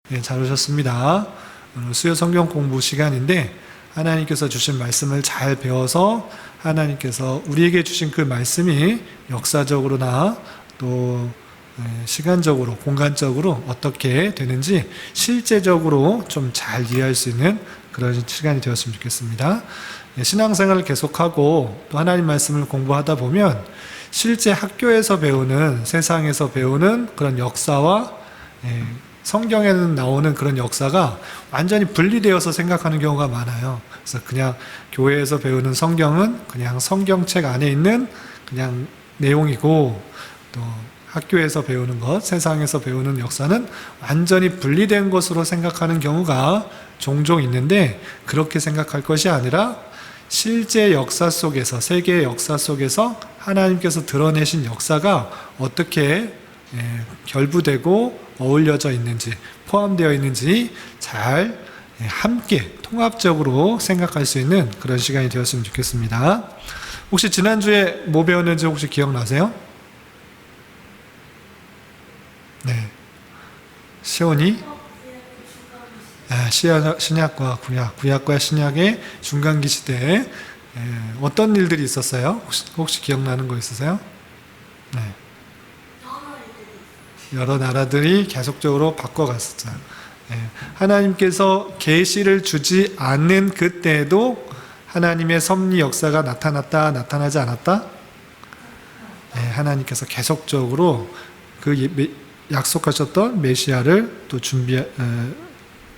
네, 잘 오셨습니다. 오늘 수요 성경 공부 시간인데 하나님께서 주신 말씀을 잘 배워서 하나님께서 우리에게 주신 그 말씀이 역사적으로나 또 시간적으로, 공간적으로 어떻게 되는지 실제적으로 좀 잘 이해할 수 있는 그런 시간이 되었으면 좋겠습니다. 신앙생활을 계속하고 또 하나님 말씀을 공부하다 보면 실제 학교에서 배우는, 세상에서 배우는 그런 역사와 성경에는 나오는 그런 역사가 완전히 분리되어서 생각하는 경우가 많아요. 그래서 그냥 교회에서 배우는 성경은 그냥 성경책 안에 있는 그냥 내용이고, 또 학교에서 배우는 것, 세상에서 배우는 역사는 완전히 분리된 것으로 생각하는 경우가 종종 있는데, 그렇게 생각할 것이 아니라 실제 역사 속에서, 세계의 역사 속에서 하나님께서 드러내신 역사가 어떻게 결부되고 어울려져 있는지, 포함되어 있는지 잘 함께 통합적으로 생각할 수 있는 그런 시간이 되었으면 좋겠습니다. 혹시 지난주에 뭐 배웠는지 혹시 기억나세요? 네. 시온이? 신약과 구약, 구약과 신약의 중간기 시대에 어떤 일들이 있었어요? 혹시 기억나는 거 있으세요? 네. 여러 나라들이 계속적으로 바꿔갔었죠. 하나님께서 계시를 주지 않는 그때에도 하나님의 섭리 역사가 나타났다, 나타나지 않았다? 하나님께서 계속적으로 그 약속하셨던 메시아를 또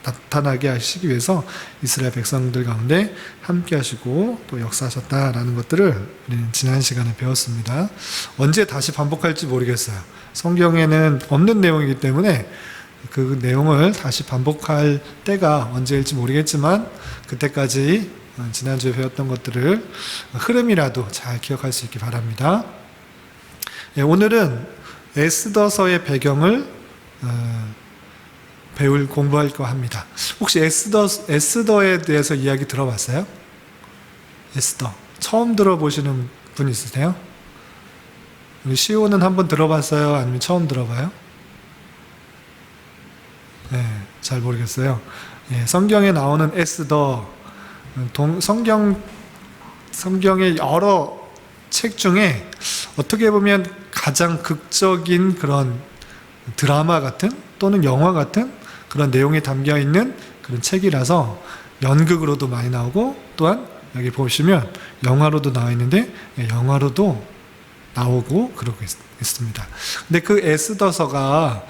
나타나게 하시기 위해서 이스라엘 백성들 가운데 함께 하시고 또 역사하셨다라는 것들을 우리는 지난 시간에 배웠습니다. 언제 다시 반복할지 모르겠어요. 성경에는 없는 내용이기 때문에 그 내용을 다시 반복할 때가 언제일지 모르겠지만, 그때까지 지난주에 배웠던 것들을 흐름이라도 잘 기억할 수 있기 바랍니다. 오늘은 에스더서의 배경을 공부할까 합니다. 혹시 에스더에 대해서 이야기 들어봤어요? 에스더 처음 들어보시는 분 있으세요? 우리 시온은 한번 들어봤어요? 아니면 처음 들어봐요? 네, 잘 모르겠어요. 성경에 나오는 에스더, 성경의 여러 책 중에 어떻게 보면 가장 극적인 그런 드라마 같은 또는 영화 같은 그런 내용이 담겨 있는 그런 책이라서 연극으로도 많이 나오고, 또한 여기 보시면 영화로도 나와 있는데 영화로도 나오고 그러고 있습니다. 근데 그 에스더서가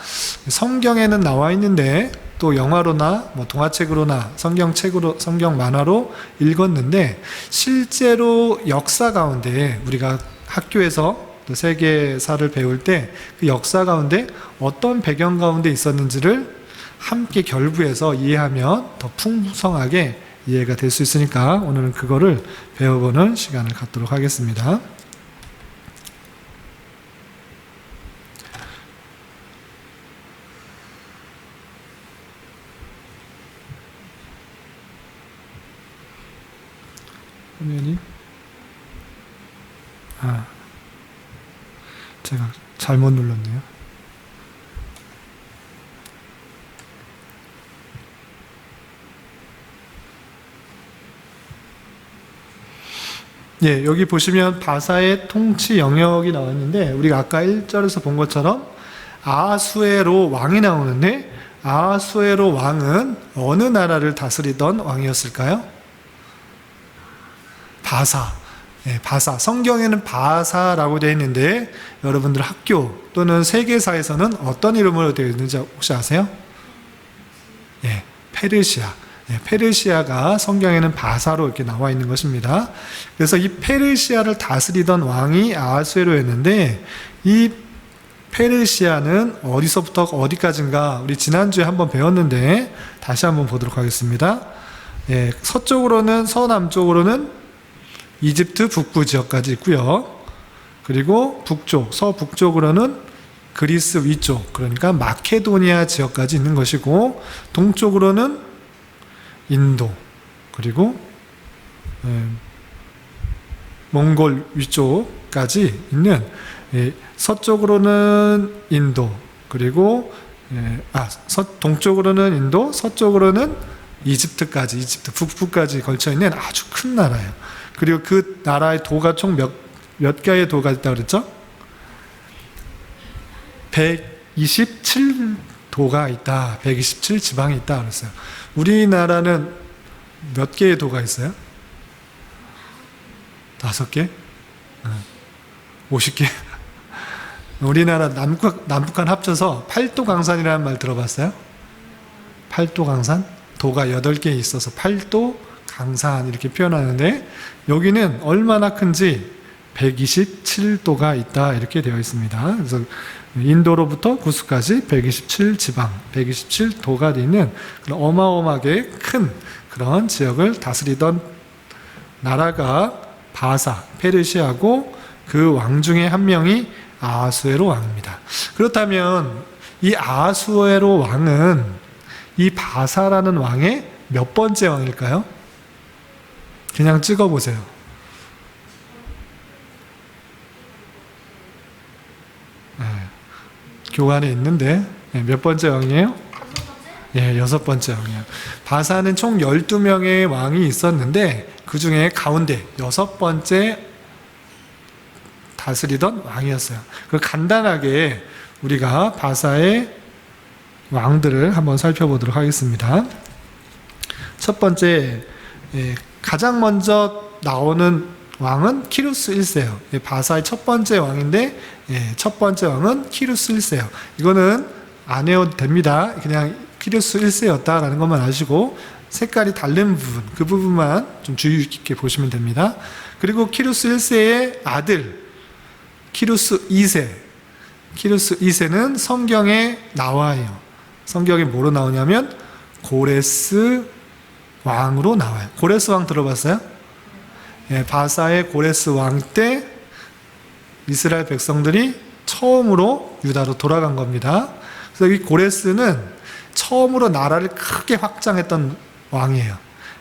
성경에는 나와 있는데 또 영화로나 뭐 동화책으로나 성경책으로, 성경 만화로 읽었는데, 실제로 역사 가운데 우리가 학교에서 또 세계사를 배울 때 그 역사 가운데 어떤 배경 가운데 있었는지를 함께 결부해서 이해하면 더 풍성하게 이해가 될 수 있으니까 오늘은 그거를 배워보는 시간을 갖도록 하겠습니다. 화면이 제가 잘못 눌렀네요. 여기 보시면 바사의 통치 영역이 나왔는데, 우리가 아까 1절에서 본 것처럼 아하수에로 왕이 나오는데, 아하수에로 왕은 어느 나라를 다스리던 왕이었을까요? 바사. 바사. 성경에는 바사라고 되어 있는데 여러분들 학교 또는 세계사에서는 어떤 이름으로 되어 있는지 혹시 아세요? 페르시아. 페르시아가 성경에는 바사로 이렇게 나와 있는 것입니다. 그래서 이 페르시아를 다스리던 왕이 아하수에로였는데, 이 페르시아는 어디서부터 어디까지인가 우리 지난주에 한번 배웠는데 다시 한번 보도록 하겠습니다. 서쪽으로는, 서남쪽으로는 이집트 북부 지역까지 있고요. 그리고 서북쪽으로는 그리스 위쪽, 그러니까 마케도니아 지역까지 있는 것이고, 동쪽으로는 인도, 그리고 몽골 위쪽까지 있는, 서쪽으로는 인도, 그리고 동쪽으로는 인도, 서쪽으로는 이집트까지, 이집트 북부까지 걸쳐 있는 아주 큰 나라예요. 그리고 그 나라의 도가 총 몇 개의 도가 있다고 그랬죠? 127도가 있다. 127 지방이 있다 그랬어요. 우리나라는 몇 개의 도가 있어요? 5개? 50개? 우리나라 남북한 합쳐서 팔도 강산이라는 말 들어봤어요? 팔도 강산? 도가 8개 있어서 팔도 강산 이렇게 표현하는데 여기는 얼마나 큰지 127도가 있다 이렇게 되어 있습니다. 그래서 인도로부터 구스까지 127지방, 127도가 있는 그런 어마어마하게 큰 그런 지역을 다스리던 나라가 바사, 페르시아고 그 왕 중에 한 명이 아하수에로 왕입니다. 그렇다면 이 아하수에로 왕은 이 바사라는 왕의 몇 번째 왕일까요? 그냥 찍어보세요. 교관에 있는데 몇 번째 왕이에요? 6번째 왕이에요. 바사는 총 12명의 왕이 있었는데 그 중에 가운데 6번째 다스리던 왕이었어요. 그 간단하게 우리가 바사의 왕들을 한번 살펴보도록 하겠습니다. 첫 번째, 가장 먼저 나오는 왕은 키루스 1세예요. 바사의 첫 번째 왕인데 첫 번째 왕은 키루스 1세예요. 이거는 안 외워도 됩니다. 그냥 키루스 1세였다라는 것만 아시고 색깔이 다른 부분, 그 부분만 좀 주의 깊게 보시면 됩니다. 그리고 키루스 1세의 아들 키루스 2세. 키루스 2세는 성경에 나와요. 성경에 뭐로 나오냐면 고레스 왕으로 나와요. 고레스 왕 들어봤어요? 바사의 고레스 왕 때 이스라엘 백성들이 처음으로 유다로 돌아간 겁니다. 그래서 이 고레스는 처음으로 나라를 크게 확장했던 왕이에요.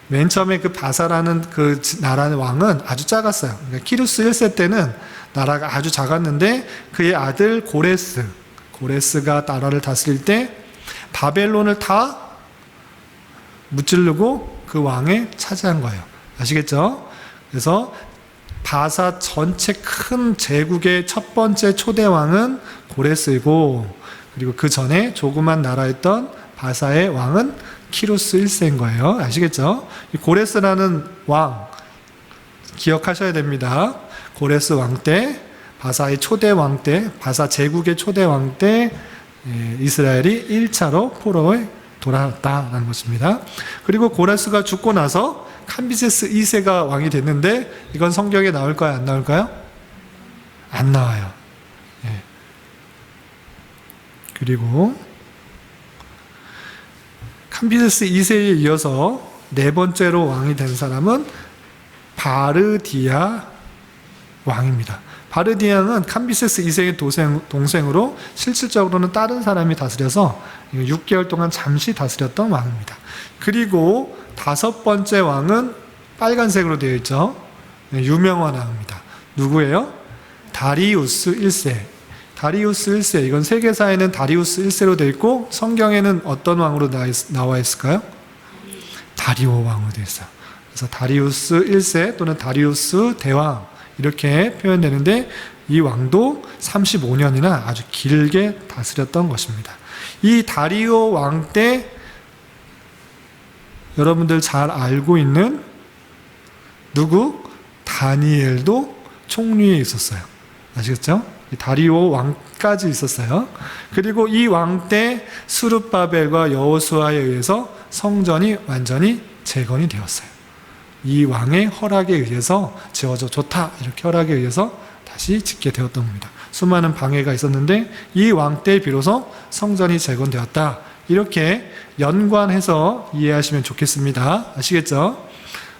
맨 처음에 그 바사라는 그 나라의 왕은 아주 작았어요. 그러니까 키루스 1세 때는 나라가 아주 작았는데 그의 아들 고레스가 나라를 다스릴 때 바벨론을 다 무찌르고 그 왕에 차지한 거예요. 아시겠죠? 그래서 바사 전체 큰 제국의 첫 번째 초대 왕은 고레스이고 그리고 그 전에 조그만 나라였던 바사의 왕은 키루스 1세인 거예요. 아시겠죠? 이 고레스라는 왕 기억하셔야 됩니다. 고레스 왕 때, 바사의 초대 왕 때, 바사 제국의 초대 왕 때 이스라엘이 1차로 포로에 돌아왔다는 것입니다. 그리고 고레스가 죽고 나서 캄비세스 2세가 왕이 됐는데 이건 성경에 나올까요? 안 나올까요? 안 나와요. 그리고 캄비세스 2세에 이어서 네 번째로 왕이 된 사람은 바르디아 왕입니다. 바르디아는 캄비세스 2세의 동생으로 실질적으로는 다른 사람이 다스려서 6개월 동안 잠시 다스렸던 왕입니다. 그리고 다섯 번째 왕은 빨간색으로 되어 있죠. 유명한 왕입니다. 누구예요? 다리우스 1세. 다리우스 1세, 이건 세계사에는 다리우스 1세로 되어 있고 성경에는 어떤 왕으로 나와 있을까요? 다리오 왕으로 되어 있어요. 그래서 다리우스 1세 또는 다리우스 대왕 이렇게 표현되는데 이 왕도 35년이나 아주 길게 다스렸던 것입니다. 이 다리오 왕 때 여러분들 잘 알고 있는 누구? 다니엘도 총리에 있었어요. 아시겠죠? 다리오 왕까지 있었어요. 그리고 이 왕 때 스룹바벨과 여호수아에 의해서 성전이 완전히 재건이 되었어요. 이 왕의 허락에 의해서 지어져 좋다 이렇게 허락에 의해서 다시 짓게 되었던 겁니다. 수많은 방해가 있었는데 이 왕 때 비로소 성전이 재건되었다. 이렇게 연관해서 이해하시면 좋겠습니다. 아시겠죠?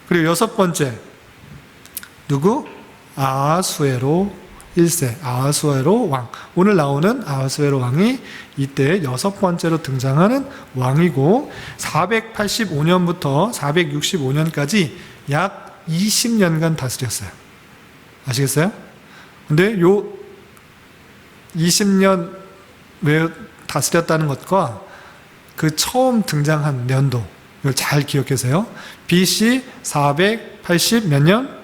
그리고 여섯 번째 누구? 아하수에로 1세 아하수에로 왕. 오늘 나오는 아하수에로 왕이 이때 여섯 번째로 등장하는 왕이고 485년부터 465년까지 약 20년간 다스렸어요. 아시겠어요? 근데 요 20년 왜 다스렸다는 것과 그 처음 등장한 연도, 이걸 잘 기억하세요. BC 480 몇 년?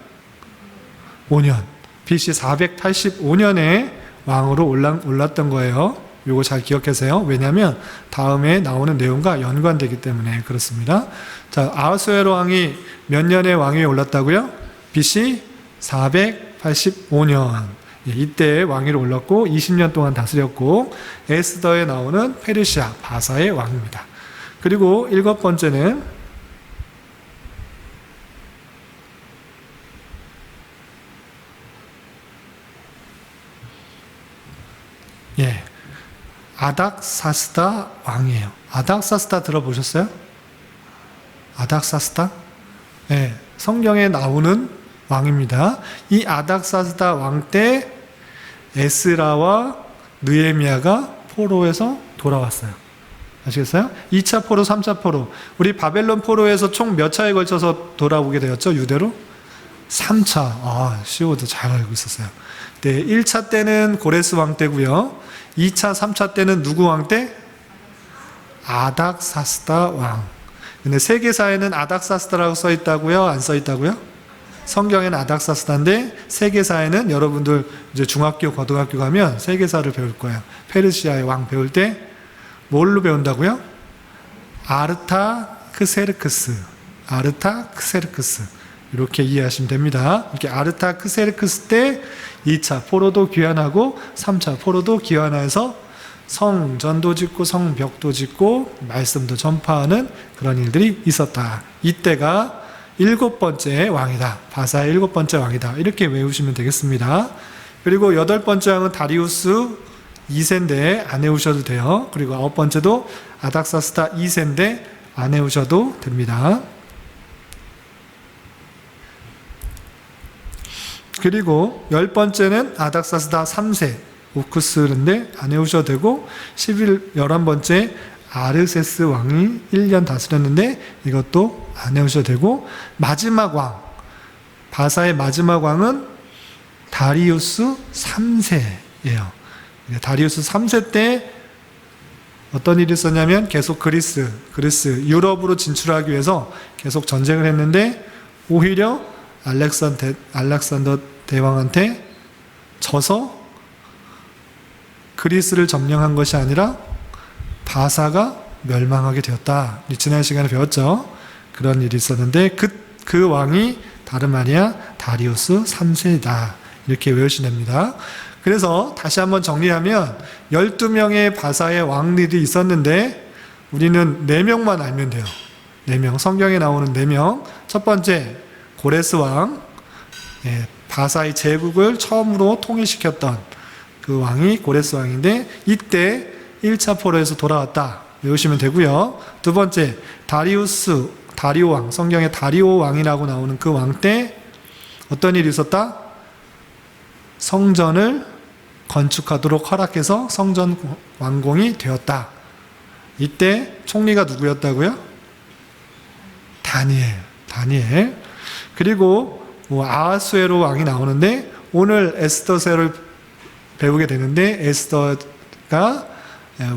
5년. BC 485년에 왕으로 올랐던 거예요. 이거 잘 기억하세요. 왜냐하면 다음에 나오는 내용과 연관되기 때문에 그렇습니다. 자, 아하수에로 왕이 몇 년에 왕위에 올랐다고요? BC 485년. 이때 왕위로 올랐고 20년 동안 다스렸고 에스더에 나오는 페르시아 바사의 왕입니다. 그리고 7번째는 아닥사스다 왕이에요. 아닥사스다 들어보셨어요? 아닥사스다? 네, 성경에 나오는 왕입니다. 이 아닥사스다 왕 때 에스라와 느헤미야가 포로에서 돌아왔어요. 아시겠어요? 2차 포로, 3차 포로. 우리 바벨론 포로에서 총 몇 차에 걸쳐서 돌아오게 되었죠? 유대로? 3차. 시오도 잘 알고 있었어요. 네, 1차 때는 고레스 왕 때고요. 2차, 3차 때는 누구 왕 때? 아닥사스다 왕. 근데 세계사에는 아닥사스다라고 써 있다고요? 안 써 있다고요? 성경에는 아닥사스다인데 세계사에는 여러분들 이제 중학교, 고등학교 가면 세계사를 배울 거예요. 페르시아의 왕 배울 때 뭘로 배운다고요? 아르타크세르크스. 아르타크세르크스. 이렇게 이해하시면 됩니다. 이렇게 아르타크세르크스 때 2차 포로도 귀환하고 3차 포로도 귀환해서 성전도 짓고 성벽도 짓고 말씀도 전파하는 그런 일들이 있었다. 이때가 7번째 왕이다. 바사의 7번째 왕이다. 이렇게 외우시면 되겠습니다. 그리고 8번째 왕은 다리우스 2세인데 안 외우셔도 돼요. 그리고 9번째도 아닥사스다 2세인데 안 외우셔도 됩니다. 그리고 10번째는 아닥사스다 3세 오크스인데 안 외우셔도 되고 11번째 아르세스 왕이 1년 다스렸는데 이것도 안 외우셔도 되고 마지막 왕 바사의 마지막 왕은 다리우스 3세예요. 다리우스 3세 때 어떤 일이 있었냐면 계속 그리스 유럽으로 진출하기 위해서 계속 전쟁을 했는데 오히려 알렉산더 대왕한테 져서 그리스를 점령한 것이 아니라 바사가 멸망하게 되었다. 지난 시간에 배웠죠. 그런 일이 있었는데 그 왕이 다름 아니야 다리우스 3세다. 이렇게 외우시면 됩니다. 그래서 다시 한번 정리하면 12명의 바사의 왕들이 있었는데 우리는 4명만 알면 돼요. 4명. 성경에 나오는 4명. 첫 번째 고레스 왕, 바사의 제국을 처음으로 통일시켰던 그 왕이 고레스 왕인데 이때 1차 포로에서 돌아왔다. 외우시면 되고요. 두 번째 다리오 왕, 성경에 다리오 왕이라고 나오는 그 왕 때 어떤 일이 있었다? 성전을 건축하도록 허락해서 성전 완공이 되었다. 이때 총리가 누구였다고요? 다니엘. 그리고 아하수에로 왕이 나오는데 오늘 에스더서를 배우게 되는데 에스더가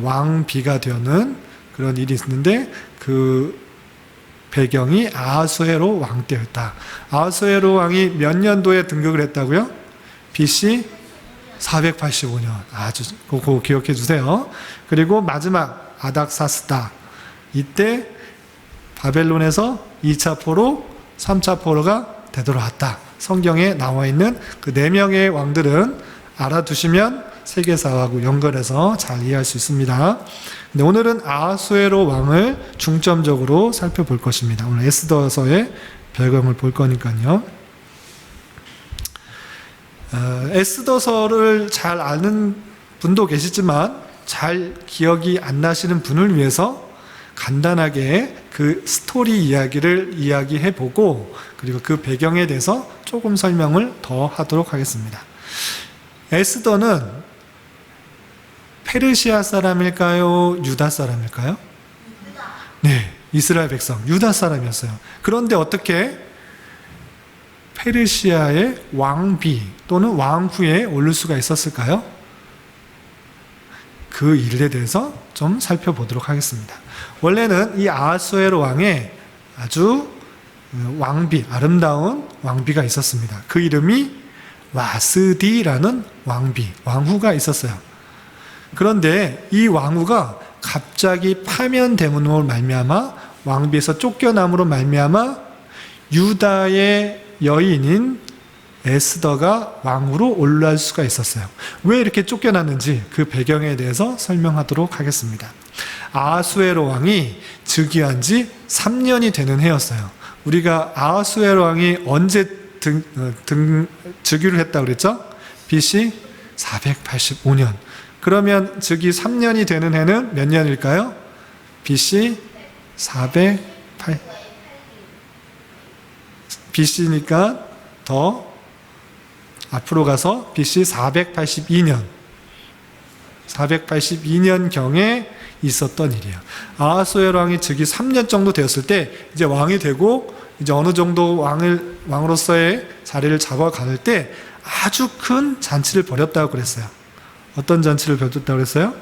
왕비가 되는 그런 일이 있는데 그 배경이 아하수에로 왕 때였다. 아하수에로 왕이 몇 년도에 등극을 했다고요? BC 485년. 아주 그거 기억해 주세요. 그리고 마지막 아닥사스다. 이때 바벨론에서 2차 포로, 3차 포로가 되돌아왔다. 성경에 나와 있는 그 4명의 왕들은 알아두시면 세계사하고 연결해서 잘 이해할 수 있습니다. 근데 오늘은 아하수에로 왕을 중점적으로 살펴볼 것입니다. 오늘 에스더서의 배경을 볼 거니까요. 에스더서를 잘 아는 분도 계시지만 잘 기억이 안 나시는 분을 위해서 간단하게 그 스토리 이야기를 이야기해보고 그리고 그 배경에 대해서 조금 설명을 더 하도록 하겠습니다. 에스더는 페르시아 사람일까요? 유다 사람일까요? 네, 이스라엘 백성, 유다 사람이었어요. 그런데 어떻게 페르시아의 왕비 또는 왕후에 오를 수가 있었을까요? 그 일에 대해서 좀 살펴보도록 하겠습니다. 원래는 이 아하수에로 왕의 아주 왕비, 아름다운 왕비가 있었습니다. 그 이름이 와스디라는 왕비, 왕후가 있었어요. 그런데 이 왕후가 갑자기 파면됨으로 말미암아 왕비에서 쫓겨남으로 말미암아 유다의 여인인 에스더가 왕으로 올라갈 수가 있었어요. 왜 이렇게 쫓겨났는지 그 배경에 대해서 설명하도록 하겠습니다. 아하수에로 왕이 즉위한 지 3년이 되는 해였어요. 우리가 아하수에로 왕이 언제 즉위를 했다고 그랬죠? BC 485년. 그러면 즉위 3년이 되는 해는 몇 년일까요? BC 408. BC니까 더 앞으로 가서 BC 482년. 482년경에 있었던 일이에요. 아하수에로 왕이 즉위 3년 정도 되었을 때 이제 왕이 되고 이제 어느 정도 왕으로서의 자리를 잡아갈 때 아주 큰 잔치를 벌였다고 그랬어요. 어떤 잔치를 벌였다고 그랬어요?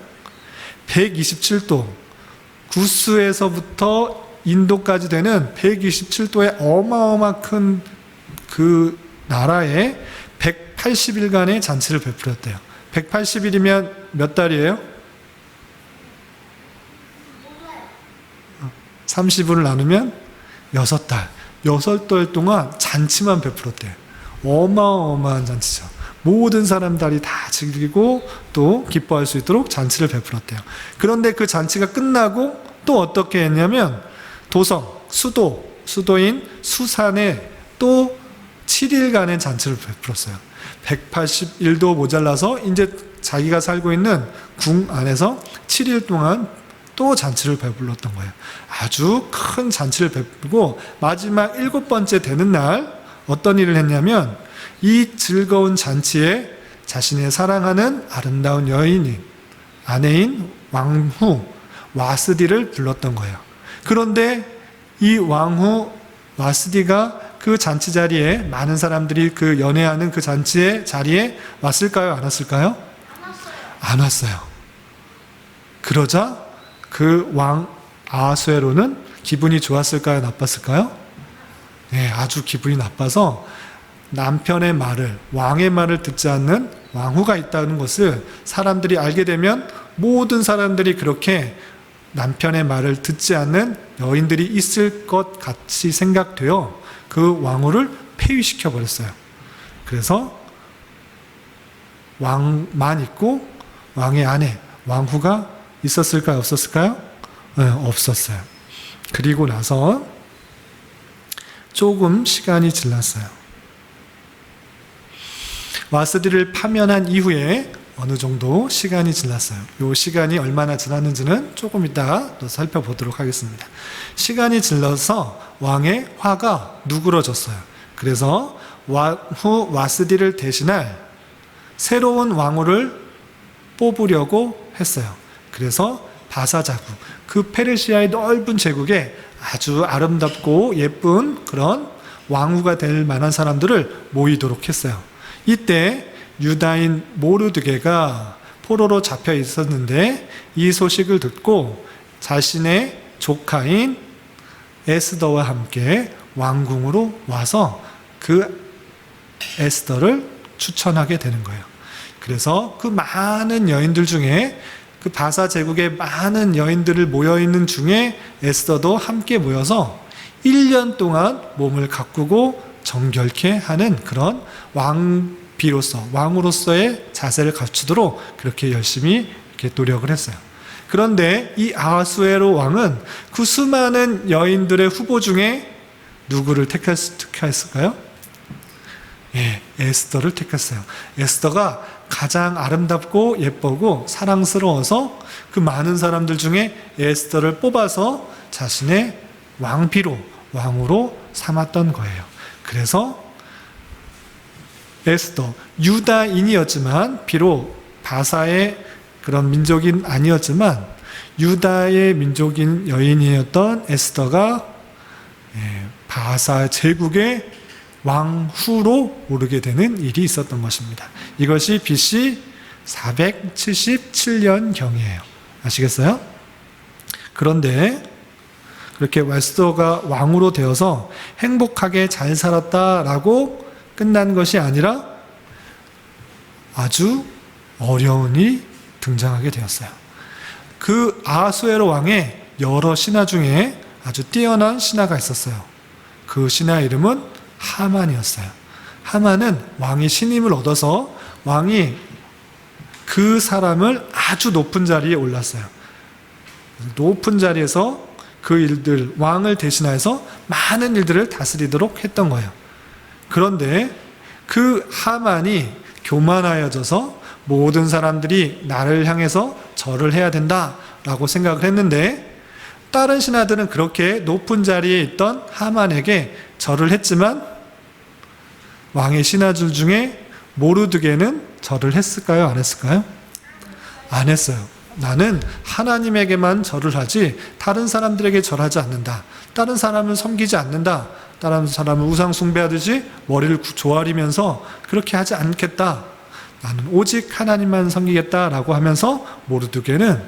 127도, 구스에서부터 인도까지 되는 127도의 어마어마 큰 그 나라에 180일간의 잔치를 베풀었대요. 180일이면 몇 달이에요? 30을 나누면 6달. 6달 동안 잔치만 베풀었대요. 어마어마한 잔치죠. 모든 사람들이 다 즐기고 또 기뻐할 수 있도록 잔치를 베풀었대요. 그런데 그 잔치가 끝나고 또 어떻게 했냐면 도성, 수도인 수산에 또 7일간의 잔치를 베풀었어요. 181도 모자라서 이제 자기가 살고 있는 궁 안에서 7일 동안 또 잔치를 베풀었던 거예요. 아주 큰 잔치를 베풀고 마지막 7번째 되는 날 어떤 일을 했냐면 이 즐거운 잔치에 자신의 사랑하는 아름다운 여인인 아내인 왕후 와스디를 불렀던 거예요. 그런데 이 왕후 와스디가 그 잔치 자리에 많은 사람들이 그 연애하는 그 잔치의 자리에 왔을까요? 안 왔을까요? 안 왔어요. 그러자 그 왕 아하수에로는 기분이 좋았을까요? 나빴을까요? 네, 아주 기분이 나빠서 남편의 말을, 왕의 말을 듣지 않는 왕후가 있다는 것을 사람들이 알게 되면 모든 사람들이 그렇게 남편의 말을 듣지 않는 여인들이 있을 것 같이 생각되어 그 왕후를 폐위시켜 버렸어요. 그래서 왕만 있고 왕의 아내, 왕후가 있었을까요? 없었을까요? 네, 없었어요. 그리고 나서 조금 시간이 지났어요. 와스디를 파면한 이후에 어느 정도 시간이 지났어요. 이 시간이 얼마나 지났는지는 조금 이따가 또 살펴보도록 하겠습니다. 시간이 질러서 왕의 화가 누그러졌어요. 그래서 왕후 와스디를 대신할 새로운 왕후를 뽑으려고 했어요. 그래서 바사 제국, 그 페르시아의 넓은 제국에 아주 아름답고 예쁜 그런 왕후가 될 만한 사람들을 모이도록 했어요. 이때 유다인 모르드게가 포로로 잡혀 있었는데 이 소식을 듣고 자신의 조카인 에스더와 함께 왕궁으로 와서 그 에스더를 추천하게 되는 거예요. 그래서 그 많은 여인들 중에 그 바사 제국의 많은 여인들을 모여있는 중에 에스더도 함께 모여서 1년 동안 몸을 가꾸고 정결케 하는 그런 왕으로서의 자세를 갖추도록 그렇게 열심히 이렇게 노력을 했어요. 그런데 이 아하수에로 왕은 그 수많은 여인들의 후보 중에 누구를 택했을까요? 예, 에스더를 택했어요. 에스더가 가장 아름답고 예쁘고 사랑스러워서 그 많은 사람들 중에 에스더를 뽑아서 자신의 왕으로 삼았던 거예요. 그래서 에스더, 유다인이었지만 비록 바사의 그런 민족인 아니었지만 유다의 민족인 여인이었던 에스더가 바사 제국의 왕후로 오르게 되는 일이 있었던 것입니다. 이것이 BC 477년경이에요. 아시겠어요? 그런데 그렇게 에스더가 왕으로 되어서 행복하게 잘 살았다라고 끝난 것이 아니라 아주 어려운 일이 등장하게 되었어요. 그 아하수에로 왕의 여러 신하 중에 아주 뛰어난 신하가 있었어요. 그 신하의 이름은 하만이었어요. 하만은 왕이 신임을 얻어서 왕이 그 사람을 아주 높은 자리에 올랐어요. 높은 자리에서 그 일들, 왕을 대신하여서 많은 일들을 다스리도록 했던 거예요. 그런데 그 하만이 교만하여져서 모든 사람들이 나를 향해서 절을 해야 된다라고 생각을 했는데, 다른 신하들은 그렇게 높은 자리에 있던 하만에게 절을 했지만 왕의 신하들 중에 모르드게는 절을 했을까요? 안 했을까요? 안 했어요. 나는 하나님에게만 절을 하지 다른 사람들에게 절하지 않는다. 다른 사람을 섬기지 않는다. 다른 사람을 우상 숭배하듯이 머리를 조아리면서 그렇게 하지 않겠다. 나는 오직 하나님만 섬기겠다라고 하면서 모르드게는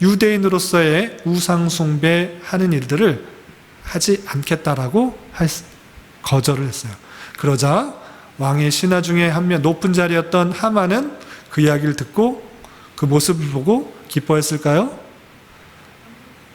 유대인으로서의 우상 숭배하는 일들을 하지 않겠다라고 거절을 했어요. 그러자 왕의 신하 중에 한 명, 높은 자리였던 하만은 그 이야기를 듣고 그 모습을 보고 기뻐했을까요?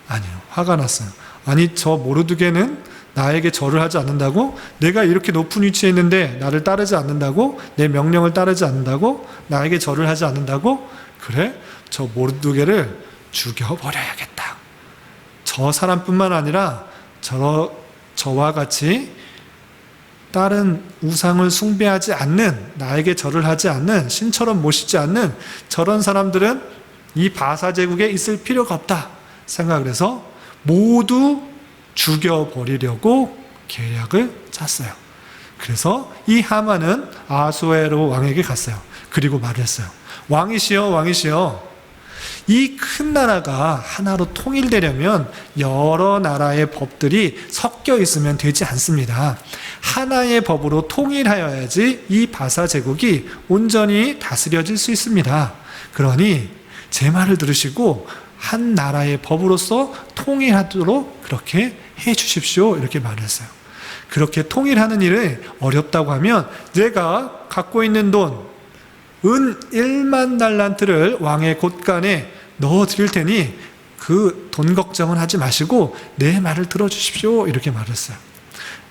아니요. 화가 났어요. 아니, 저 모르드게는 나에게 절을 하지 않는다고? 내가 이렇게 높은 위치에 있는데 나를 따르지 않는다고? 내 명령을 따르지 않는다고? 나에게 절을 하지 않는다고? 그래? 저 모르드게를 죽여버려야겠다. 저 사람뿐만 아니라 저와 같이 다른 우상을 숭배하지 않는, 나에게 절을 하지 않는, 신처럼 모시지 않는 저런 사람들은 이 바사 제국에 있을 필요가 없다 생각을 해서 모두 죽여버리려고 계략을 짰어요. 그래서 이 하만은 아하수에로 왕에게 갔어요. 그리고 말을 했어요. 왕이시여, 왕이시여, 이 큰 나라가 하나로 통일되려면 여러 나라의 법들이 섞여 있으면 되지 않습니다. 하나의 법으로 통일하여야지 이 바사 제국이 온전히 다스려질 수 있습니다. 그러니 제 말을 들으시고 한 나라의 법으로서 통일하도록 그렇게 해 주십시오. 이렇게 말을 했어요. 그렇게 통일하는 일이 어렵다고 하면 내가 갖고 있는 돈, 은 1만 달란트를 왕의 곳간에 넣어드릴 테니 그 돈 걱정은 하지 마시고 내 말을 들어주십시오. 이렇게 말했어요.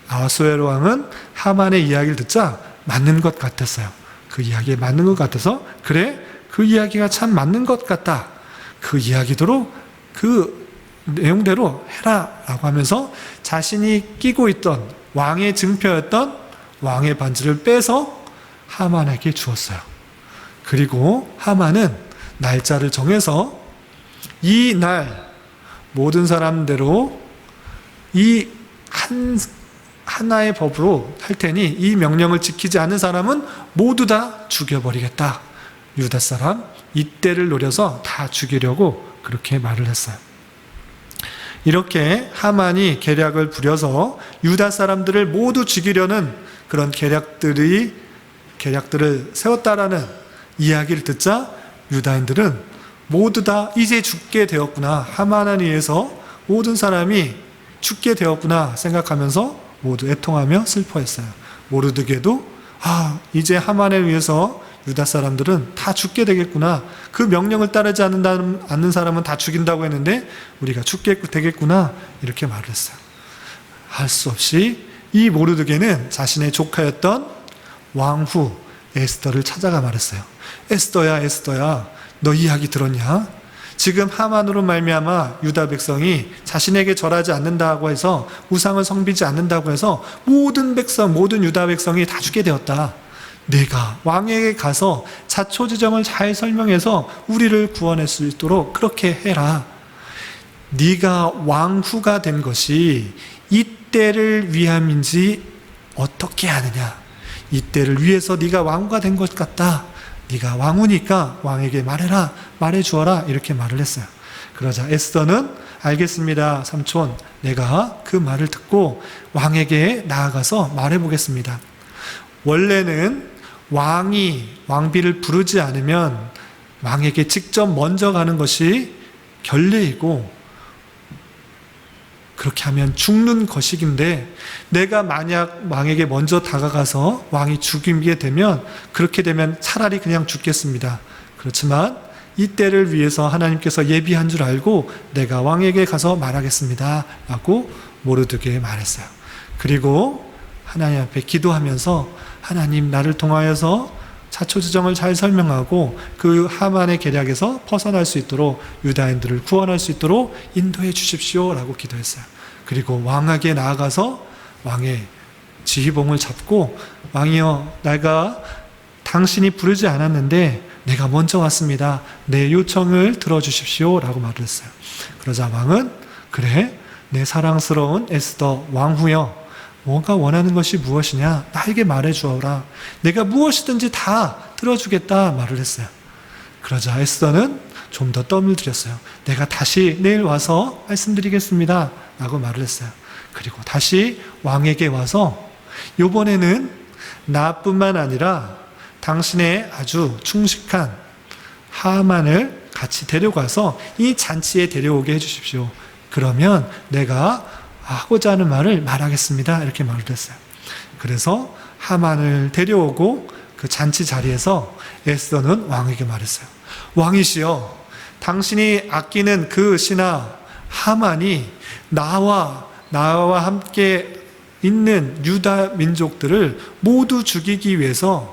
아하수에로 왕은 하만의 이야기를 듣자 맞는 것 같았어요. 그 이야기에 맞는 것 같아서 그래? 그 이야기가 참 맞는 것 같다. 그 이야기대로 그 내용대로 해라 라고 하면서 자신이 끼고 있던 왕의 증표였던 왕의 반지를 빼서 하만에게 주었어요. 그리고 하만은 날짜를 정해서 이 날 모든 사람대로 이 하나의 법으로 할 테니 이 명령을 지키지 않는 사람은 모두 다 죽여버리겠다. 유다 사람 이때를 노려서 다 죽이려고 그렇게 말을 했어요. 이렇게 하만이 계략을 부려서 유다 사람들을 모두 죽이려는 그런 계략들을 세웠다라는 이야기를 듣자 유다인들은 모두 다 이제 죽게 되었구나, 하만에 의해서 모든 사람이 죽게 되었구나 생각하면서 모두 애통하며 슬퍼했어요. 모르드게도 이제 하만에 의해서 유다 사람들은 다 죽게 되겠구나, 그 명령을 따르지 않는 사람은 다 죽인다고 했는데 우리가 죽게 되겠구나, 이렇게 말을 했어요. 할 수 없이 이 모르드게는 자신의 조카였던 왕후 에스더를 찾아가 말했어요. 에스더야, 에스더야, 너 이야기 들었냐? 지금 하만으로 말미암아 유다 백성이 자신에게 절하지 않는다고 해서 우상을 섬기지 않는다고 해서 모든 유다 백성이 다 죽게 되었다. 내가 왕에게 가서 자초지정을 잘 설명해서 우리를 구원할 수 있도록 그렇게 해라. 네가 왕후가 된 것이 이때를 위함인지 어떻게 아느냐? 이때를 위해서 네가 왕후가 된 것 같다. 네가 왕후니까 왕에게 말해라, 말해주어라, 이렇게 말을 했어요. 그러자 에스더는 알겠습니다, 삼촌. 내가 그 말을 듣고 왕에게 나아가서 말해보겠습니다. 원래는 왕이 왕비를 부르지 않으면 왕에게 직접 먼저 가는 것이 결례이고 그렇게 하면 죽는 것이긴데 내가 만약 왕에게 먼저 다가가서 왕이 죽이게 되면 그렇게 되면 차라리 그냥 죽겠습니다. 그렇지만 이 때를 위해서 하나님께서 예비한 줄 알고 내가 왕에게 가서 말하겠습니다 라고 모르드게 말했어요. 그리고 하나님 앞에 기도하면서 하나님 나를 통하여서 자초지정을 잘 설명하고 그 하만의 계략에서 벗어날 수 있도록 유다인들을 구원할 수 있도록 인도해 주십시오 라고 기도했어요. 그리고 왕에게 나아가서 왕의 지휘봉을 잡고 왕이여 내가 당신이 부르지 않았는데 내가 먼저 왔습니다. 내 요청을 들어주십시오 라고 말을 했어요. 그러자 왕은 그래 내 사랑스러운 에스더 왕후여 뭐가 원하는 것이 무엇이냐 나에게 말해 주어라. 내가 무엇이든지 다 들어주겠다 말을 했어요. 그러자 에스더는 좀 더 뜸을 들였어요. 내가 다시 내일 와서 말씀드리겠습니다 라고 말을 했어요. 그리고 다시 왕에게 와서 이번에는 나뿐만 아니라 당신의 아주 충식한 하만을 같이 데려가서 이 잔치에 데려오게 해주십시오. 그러면 내가 하고자 하는 말을 말하겠습니다. 이렇게 말을 했어요. 그래서 하만을 데려오고 그 잔치 자리에서 에스더는 왕에게 말했어요. 왕이시여, 당신이 아끼는 그 신하 하만이 나와 함께 있는 유다 민족들을 모두 죽이기 위해서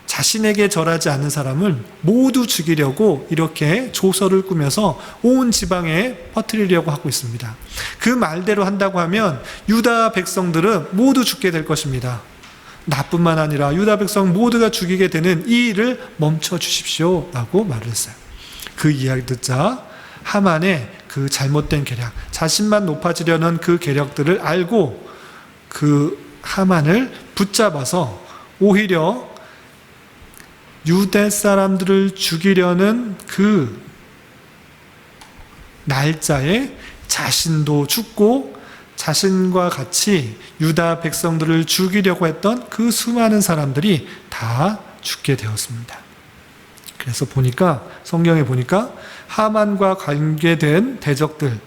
자신에게 절하지 않는 사람을 모두 죽이려고 이렇게 조서를 꾸며서 온 지방에 퍼뜨리려고 하고 있습니다. 그 말대로 한다고 하면 유다 백성들은 모두 죽게 될 것입니다. 나뿐만 아니라 유다 백성 모두가 죽이게 되는 이 일을 멈춰 주십시오 라고 말을 했어요. 그 이야기 듣자 하만의 그 잘못된 계략, 자신만 높아지려는 그 계략들을 알고 그 하만을 붙잡아서 오히려 유대 사람들을 죽이려는 그 날짜에 자신도 죽고 자신과 같이 유다 백성들을 죽이려고 했던 그 수많은 사람들이 다 죽게 되었습니다. 그래서 보니까 성경에 보니까 하만과 관계된 대적들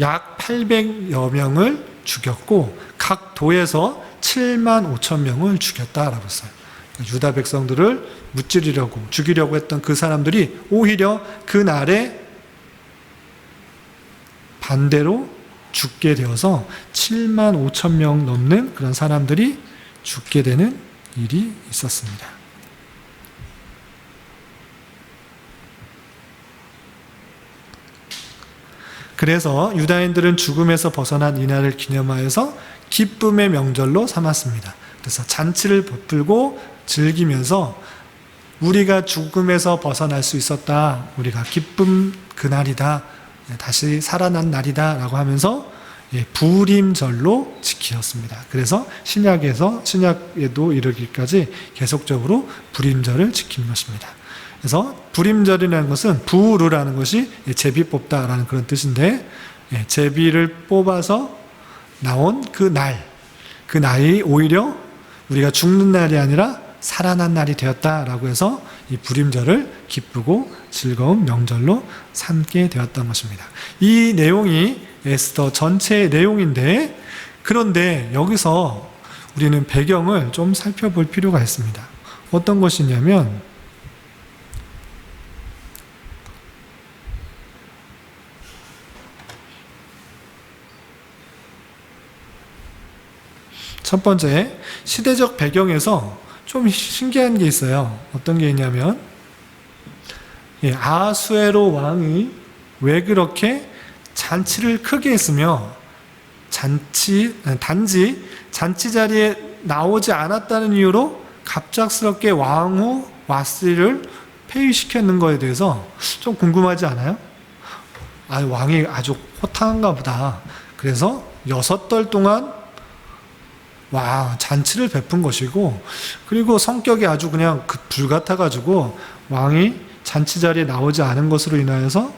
약 800여 명을 죽였고 각 도에서 7만 5천 명을 죽였다라고 했어요. 유다 백성들을 무찌르려고 죽이려고 했던 그 사람들이 오히려 그 날에 반대로 죽게 되어서 7만 5천 명 넘는 그런 사람들이 죽게 되는 일이 있었습니다. 그래서 유다인들은 죽음에서 벗어난 이날을 기념하여서 기쁨의 명절로 삼았습니다. 그래서 잔치를 베풀고 즐기면서 우리가 죽음에서 벗어날 수 있었다, 우리가 기쁨 그날이다, 다시 살아난 날이다 라고 하면서 부림절로 지키었습니다. 그래서 신약에도 이르기까지 계속적으로 부림절을 지킨 것입니다. 그래서 부림절이라는 것은 부르라는 것이 제비 뽑다라는 그런 뜻인데, 제비를 뽑아서 나온 그 날이 오히려 우리가 죽는 날이 아니라 살아난 날이 되었다라고 해서 이 부림절을 기쁘고 즐거운 명절로 삼게 되었던 것입니다. 이 내용이 에스더 전체의 내용인데, 그런데 여기서 우리는 배경을 좀 살펴볼 필요가 있습니다. 어떤 것이냐면 첫 번째, 시대적 배경에서 좀 신기한 게 있어요. 어떤 게 있냐면 아하수에로 왕이 왜 그렇게 잔치를 크게 했으며 단지 잔치 자리에 나오지 않았다는 이유로 갑작스럽게 왕후 와스리를 폐위시켰는 거에 대해서 좀 궁금하지 않아요? 왕이 아주 호탕한가 보다. 그래서 6달 동안 잔치를 베푼 것이고, 그리고 성격이 아주 그냥 불같아가지고 왕이 잔치 자리에 나오지 않은 것으로 인하여서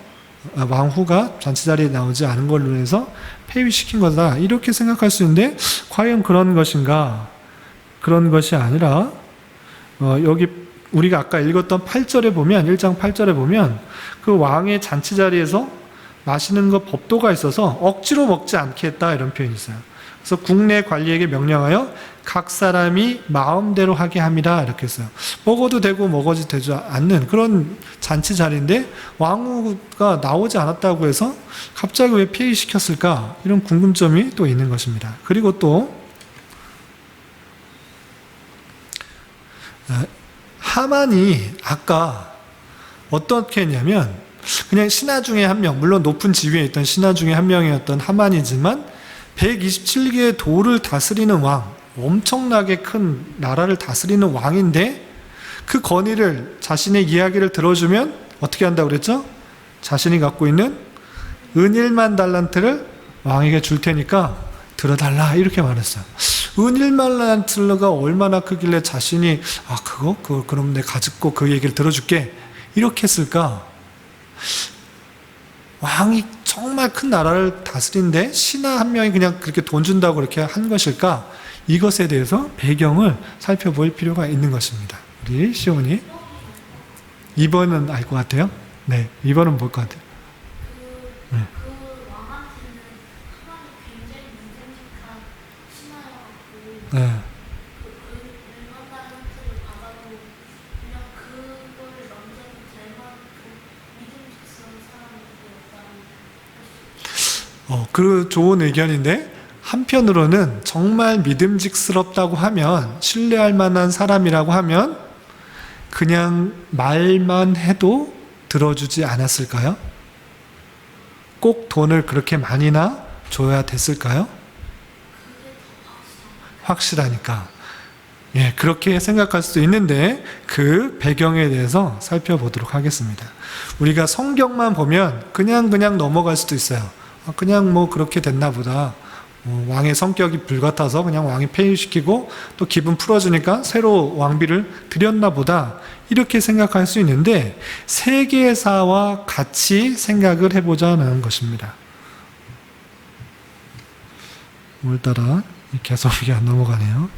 왕후가 잔치 자리에 나오지 않은 걸로 해서 폐위시킨 거다, 이렇게 생각할 수 있는데, 과연 그런 것인가? 그런 것이 아니라 여기 우리가 아까 읽었던 8절에 보면 1장 8절에 보면 그 왕의 잔치 자리에서 마시는 거 법도가 있어서 억지로 먹지 않게 했다 이런 표현이 있어요. 그래서 국내 관리에게 명령하여 각 사람이 마음대로 하게 함이라 이렇게 했어요. 먹어도 되고 먹어도 되지 않는 그런 잔치 자리인데 왕후가 나오지 않았다고 해서 갑자기 왜 폐위시켰을까 이런 궁금점이 또 있는 것입니다. 그리고 또 하만이 아까 어떻게 했냐면 그냥 신하 중에 한 명, 물론 높은 지위에 있던 신하 중에 한 명이었던 하만이지만 127개의 도를 다스리는 왕, 엄청나게 큰 나라를 다스리는 왕인데 그 건의를 자신의 이야기를 들어주면 어떻게 한다고 그랬죠? 자신이 갖고 있는 은 1만 달란트를 왕에게 줄 테니까 들어달라 이렇게 말했어요. 은 1만 달란트가 얼마나 크길래 자신이 그럼 내가 가지고 그 얘기를 들어줄게 이렇게 했을까? 왕이 정말 큰 나라를 다스리는데 신하 한 명이 그냥 그렇게 돈 준다고 그렇게 한 것일까? 이것에 대해서 배경을 살펴볼 필요가 있는 것입니다. 우리 시온이 2번은 알 것 같아요? 네, 2번은 뭘 것 같아요? 네. 네. 그 좋은 의견인데 한편으로는 정말 믿음직스럽다고 하면 신뢰할 만한 사람이라고 하면 그냥 말만 해도 들어주지 않았을까요? 꼭 돈을 그렇게 많이나 줘야 됐을까요? 확실하니까. 예, 그렇게 생각할 수도 있는데 그 배경에 대해서 살펴보도록 하겠습니다. 우리가 성경만 보면 그냥 넘어갈 수도 있어요. 그냥 뭐 그렇게 됐나 보다. 왕의 성격이 불같아서 그냥 왕이 폐위시키고 또 기분 풀어주니까 새로 왕비를 드렸나 보다. 이렇게 생각할 수 있는데 세계사와 같이 생각을 해보자는 것입니다. 오늘따라 계속 이게 안 넘어가네요.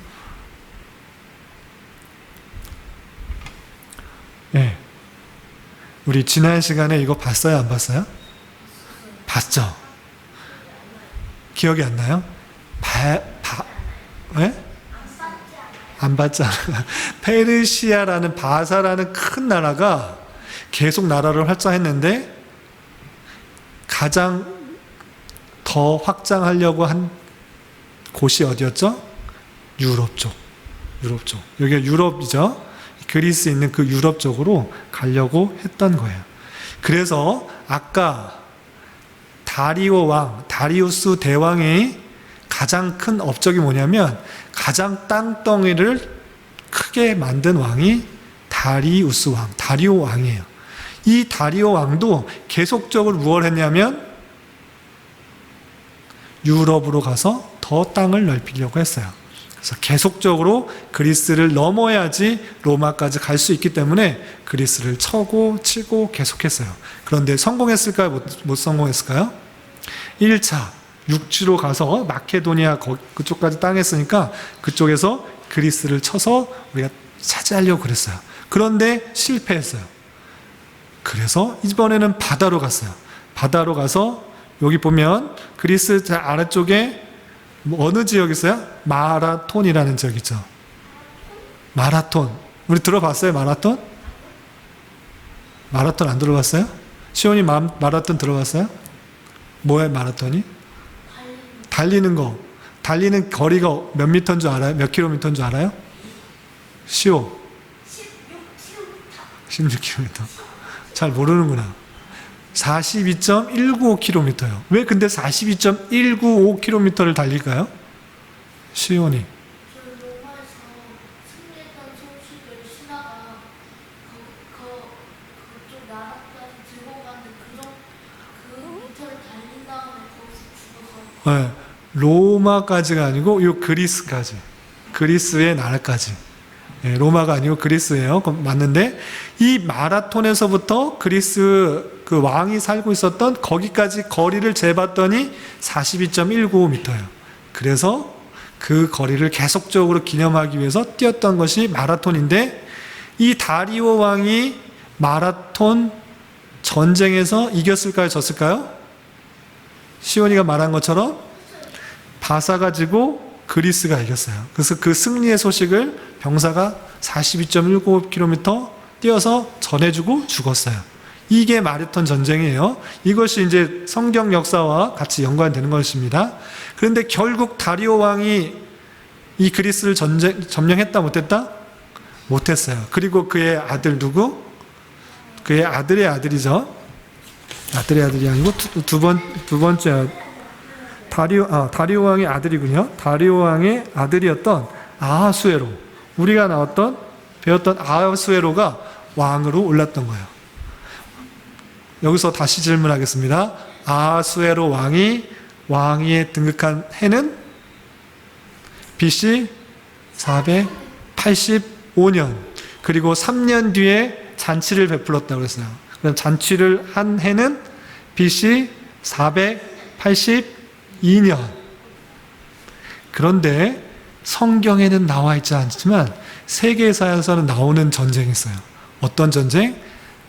예. 우리 지난 시간에 이거 봤어요? 안 봤어요? 봤죠? 기억이 안 나요? 왜? 안 봤잖아. 페르시아라는 바사라는 큰 나라가 계속 나라를 활성했는데 가장 더 확장하려고 한 곳이 어디였죠? 유럽 쪽. 여기가 유럽이죠. 그리스 있는 그 유럽 쪽으로 가려고 했던 거예요. 그래서 아까 다리우스 대왕의 가장 큰 업적이 뭐냐면 가장 땅덩이를 크게 만든 왕이 다리오 왕이에요. 이 다리오 왕도 계속적으로 무엇을 했냐면 유럽으로 가서 더 땅을 넓히려고 했어요. 그래서 계속적으로 그리스를 넘어야지 로마까지 갈 수 있기 때문에 그리스를 치고 계속했어요. 그런데 성공했을까요? 못 성공했을까요? 1차 육지로 가서 마케도니아 그쪽까지 땅 했으니까 그쪽에서 그리스를 쳐서 우리가 차지하려고 그랬어요. 그런데 실패했어요. 그래서 이번에는 바다로 갔어요. 바다로 가서 여기 보면 그리스 아래쪽에 어느 지역 있어요? 마라톤이라는 지역 있죠. 마라톤. 우리 들어봤어요? 마라톤? 마라톤 안 들어봤어요? 시온이 마라톤 들어봤어요? 뭐예요 마라톤이? 달리는 거. 달리는 거리가 몇 미터인 줄 알아요? 몇 킬로미터인 줄 알아요? 시오 16km. 잘 모르는구나. 42.195km요. 왜 근데 42.195km를 달릴까요? 시온이. 네, 로마까지가 아니고 요 그리스까지. 그리스의 나라까지. 네, 로마가 아니고 그리스예요. 맞는데 이 마라톤에서부터 그리스 그 왕이 살고 있었던 거기까지 거리를 재봤더니 42.195m예요. 그래서 그 거리를 계속적으로 기념하기 위해서 뛰었던 것이 마라톤인데 이 다리오 왕이 마라톤 전쟁에서 이겼을까요? 졌을까요? 시온이가 말한 것처럼 바사가 지고 그리스가 이겼어요. 그래서 그 승리의 소식을 병사가 42.19km 뛰어서 전해주고 죽었어요. 이게 마라톤 전쟁이에요. 이것이 이제 성경 역사와 같이 연관되는 것입니다. 그런데 결국 다리오 왕이 이 그리스를 점령했다 못했다? 못했어요. 그리고 그의 아들 누구? 그의 아들의 아들이죠. 아들의 아들이 아니고 두 번째 다리오 왕의 아들이군요. 다리오 왕의 아들이었던 아하수에로, 우리가 배웠던 아하수에로가 왕으로 올랐던 거예요. 여기서 다시 질문하겠습니다. 아하수에로 왕이 왕위에 등극한 해는 BC 485년, 그리고 3년 뒤에 잔치를 베풀었다고 했어요. 그럼 잔치를 한 해는 BC 482년. 그런데 성경에는 나와 있지 않지만 세계사에서는 나오는 전쟁이 있어요. 어떤 전쟁?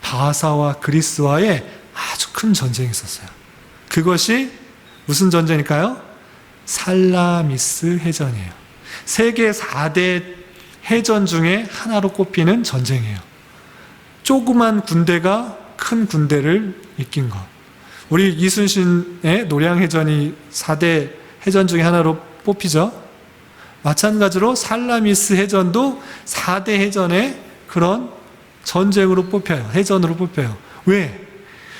바사와 그리스와의 아주 큰 전쟁이 있었어요. 그것이 무슨 전쟁일까요? 살라미스 해전이에요. 세계 4대 해전 중에 하나로 꼽히는 전쟁이에요. 조그만 군대가 큰 군대를 이긴 것. 우리 이순신의 노량해전이 4대 해전 중에 하나로 뽑히죠. 마찬가지로 살라미스 해전도 4대 해전의 그런 전쟁으로 뽑혀요. 해전으로 뽑혀요. 왜?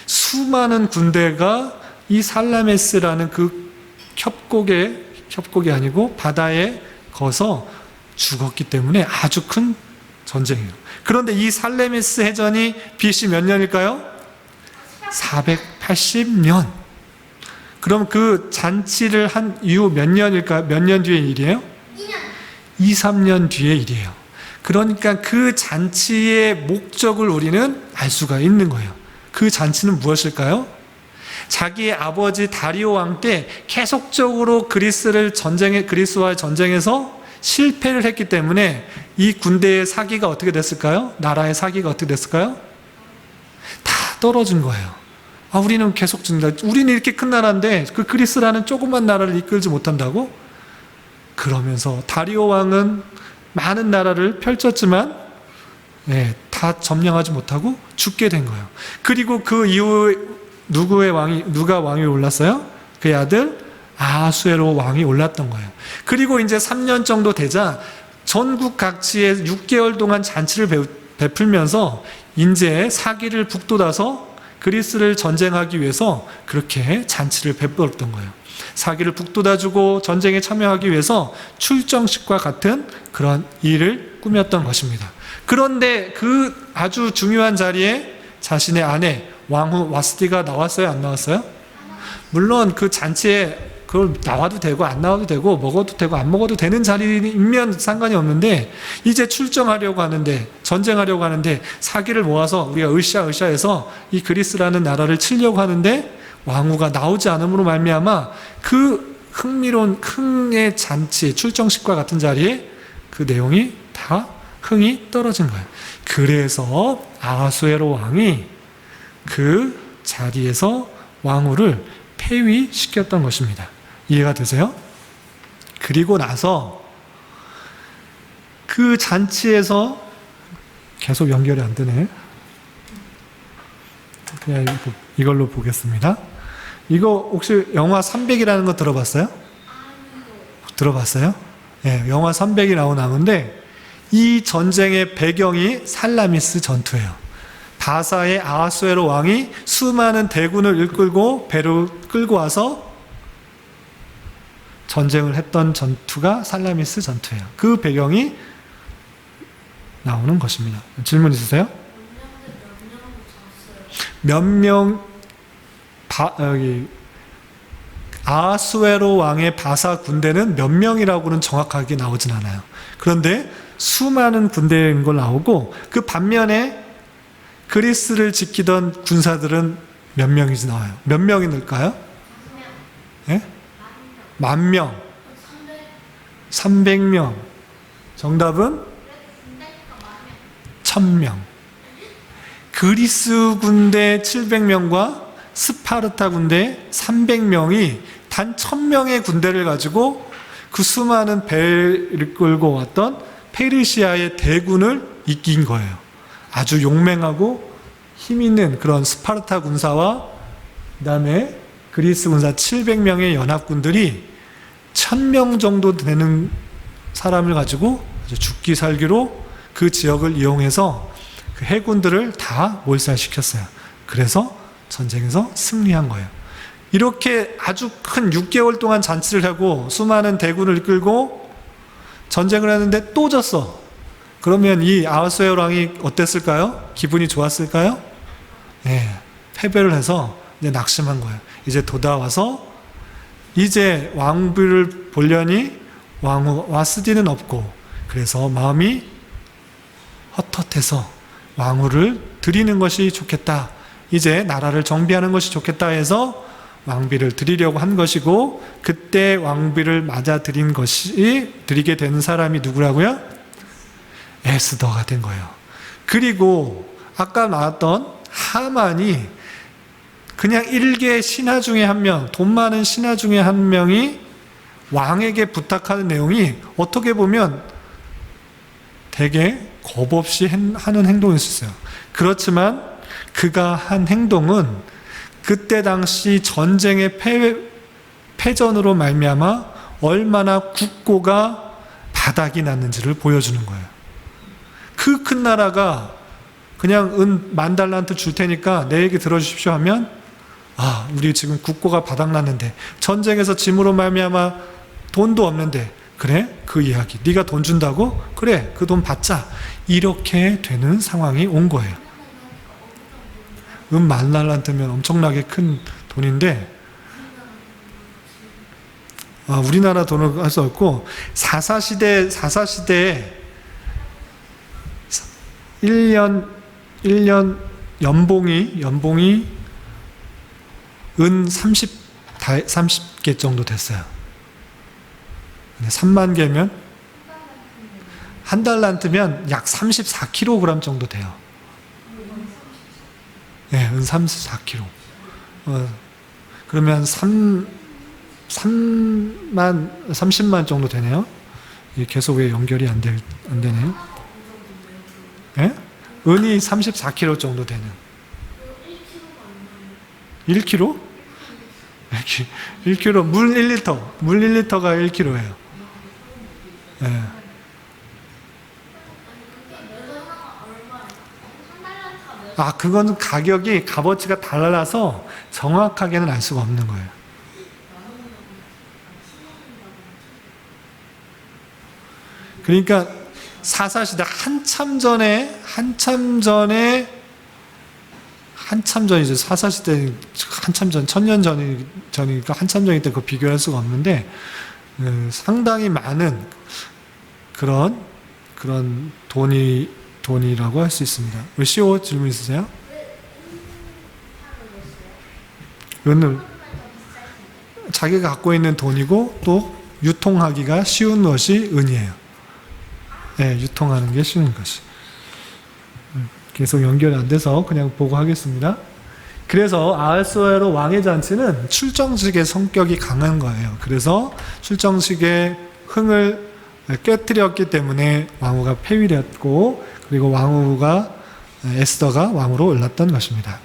수많은 군대가 이 살라미스라는 그 협곡이 아니고 바다에 거서 죽었기 때문에 아주 큰 전쟁이에요. 그런데 이 살라미스 해전이 BC 몇 년일까요? 480년. 그럼 그 잔치를 한 이후 몇 년일까요? 몇 년 뒤의 일이에요? 2, 3년 뒤의 일이에요. 그러니까 그 잔치의 목적을 우리는 알 수가 있는 거예요. 그 잔치는 무엇일까요? 자기의 아버지 다리오 왕 때 계속적으로 그리스와 전쟁에서 실패를 했기 때문에 이 군대의 사기가 어떻게 됐을까요? 나라의 사기가 어떻게 됐을까요? 다 떨어진 거예요. 우리는 계속 죽는다. 우리는 이렇게 큰 나라인데 그 그리스라는 조그만 나라를 이끌지 못한다고? 그러면서 다리오 왕은 많은 나라를 펼쳤지만 다 점령하지 못하고 죽게 된 거예요. 그리고 그 이후에 누가 왕이 올랐어요? 그의 아들 아하수에로 왕이 올랐던 거예요. 그리고 이제 3년 정도 되자 전국 각지에 6개월 동안 잔치를 베풀면서 이제 사기를 북돋아서 그리스를 전쟁하기 위해서 그렇게 잔치를 베풀었던 거예요. 사기를 북돋아주고 전쟁에 참여하기 위해서 출정식과 같은 그런 일을 꾸몄던 것입니다. 그런데 그 아주 중요한 자리에 자신의 아내 왕후 와스티가 나왔어요? 안 나왔어요? 물론 그 잔치에 그걸 나와도 되고 안 나와도 되고 먹어도 되고 안 먹어도 되는 자리이면 상관이 없는데 이제 출정하려고 하는데 전쟁하려고 하는데 사기를 모아서 우리가 으쌰으쌰해서 이 그리스라는 나라를 치려고 하는데 왕후가 나오지 않음으로 말미암아 그 흥미로운 흥의 잔치 출정식과 같은 자리에 그 내용이 다 흥이 떨어진 거예요. 그래서 아하수에로 왕이 그 자리에서 왕후를 폐위시켰던 것입니다. 이해가 되세요? 그리고 나서 그 잔치에서 계속 연결이 안 되네. 그냥 이걸로 보겠습니다. 이거 혹시 영화 300이라는 거 들어봤어요? 들어봤어요? 네, 영화 300이 나온 나무인데 이 전쟁의 배경이 살라미스 전투예요. 바사의 아하수에로 왕이 수많은 대군을 이끌고 배로 끌고 와서 전쟁을 했던 전투가 살라미스 전투예요. 그 배경이 나오는 것입니다. 질문 있으세요? 몇 명 아하수에로 왕의 바사 군대는 몇 명이라고는 정확하게 나오진 않아요. 그런데 수많은 군대인 걸 나오고 그 반면에 그리스를 지키던 군사들은 몇 명이지 나와요. 몇 명이 늘까요? 예? 10,000명. 300명. 정답은 1000명. 그리스 군대 700명과 스파르타 군대 300명이 단 1000명의 군대를 가지고 그 수많은 배를 끌고 왔던 페르시아의 대군을 이긴 거예요. 아주 용맹하고 힘있는 그런 스파르타 군사와 그 다음에 그리스 군사 700명의 연합군들이 1000명 정도 되는 사람을 가지고 죽기 살기로 그 지역을 이용해서 그 해군들을 다 몰살시켰어요. 그래서 전쟁에서 승리한 거예요. 이렇게 아주 큰 6개월 동안 잔치를 하고 수많은 대군을 이끌고 전쟁을 했는데 또 졌어. 그러면 이 아하수에로 왕이 어땠을까요? 기분이 좋았을까요? 네, 패배를 해서 이제 낙심한 거예요. 이제 돌아와서 이제 왕비를 보려니 왕후 와스디는 없고, 그래서 마음이 헛헛해서 왕후를 드리는 것이 좋겠다. 이제 나라를 정비하는 것이 좋겠다 해서 왕비를 드리려고 한 것이고, 그때 왕비를 맞아 드리게 되는 사람이 누구라고요? 에스더가 된 거예요. 그리고 아까 나왔던 하만이 그냥 일개 신하 중에 한 명, 돈 많은 신하 중에 한 명이 왕에게 부탁하는 내용이 어떻게 보면 되게 겁 없이 하는 행동일 수 있어요. 그렇지만 그가 한 행동은 그때 당시 전쟁의 패전으로 말미암아 얼마나 국고가 바닥이 났는지를 보여주는 거예요. 그 큰 나라가 그냥 은 10,000달란트 줄 테니까 내 얘기 들어주십시오 하면, 아, 우리 지금 국고가 바닥났는데 전쟁에서 짐으로 말미암아 돈도 없는데, 그래? 그 이야기 네가 돈 준다고? 그래, 그 돈 받자. 이렇게 되는 상황이 온 거예요. 10,000달란트면 엄청나게 큰 돈인데, 우리나라 돈을 할 수 없고, 사사시대에 1년 연봉이 은 30개 정도 됐어요. 3만 개면 한 달란트면 약 34kg 정도 돼요. 네, 은 34kg. 그러면 30만 정도 되네요. 계속 왜 연결이 안 되네요. 네? 은이 34kg 정도 되는. 1kg? 1kg, 물 1리터가 1kg예요. 네. 그건 가격이 값어치가 달라서 정확하게는 알 수가 없는 거예요. 그러니까 사사시대 한참 전이죠. 사사시대 한참 전, 1000년 전이니까 한참 전일 때 그거 비교할 수가 없는데, 상당히 많은 그런 돈이라고 할 수 있습니다. 왜 CO 질문 있으세요? 은을 자기가 갖고 있는 돈이고 또 유통하기가 쉬운 것이 은이에요. 네, 유통하는 게 쉬운 것이. 계속 연결이 안 돼서 그냥 보고 하겠습니다. 그래서 아하수에로 왕의 잔치는 출정식의 성격이 강한 거예요. 그래서 출정식의 흥을 깨뜨렸기 때문에 왕후가 폐위되었고, 그리고 에스더가 왕으로 올랐던 것입니다.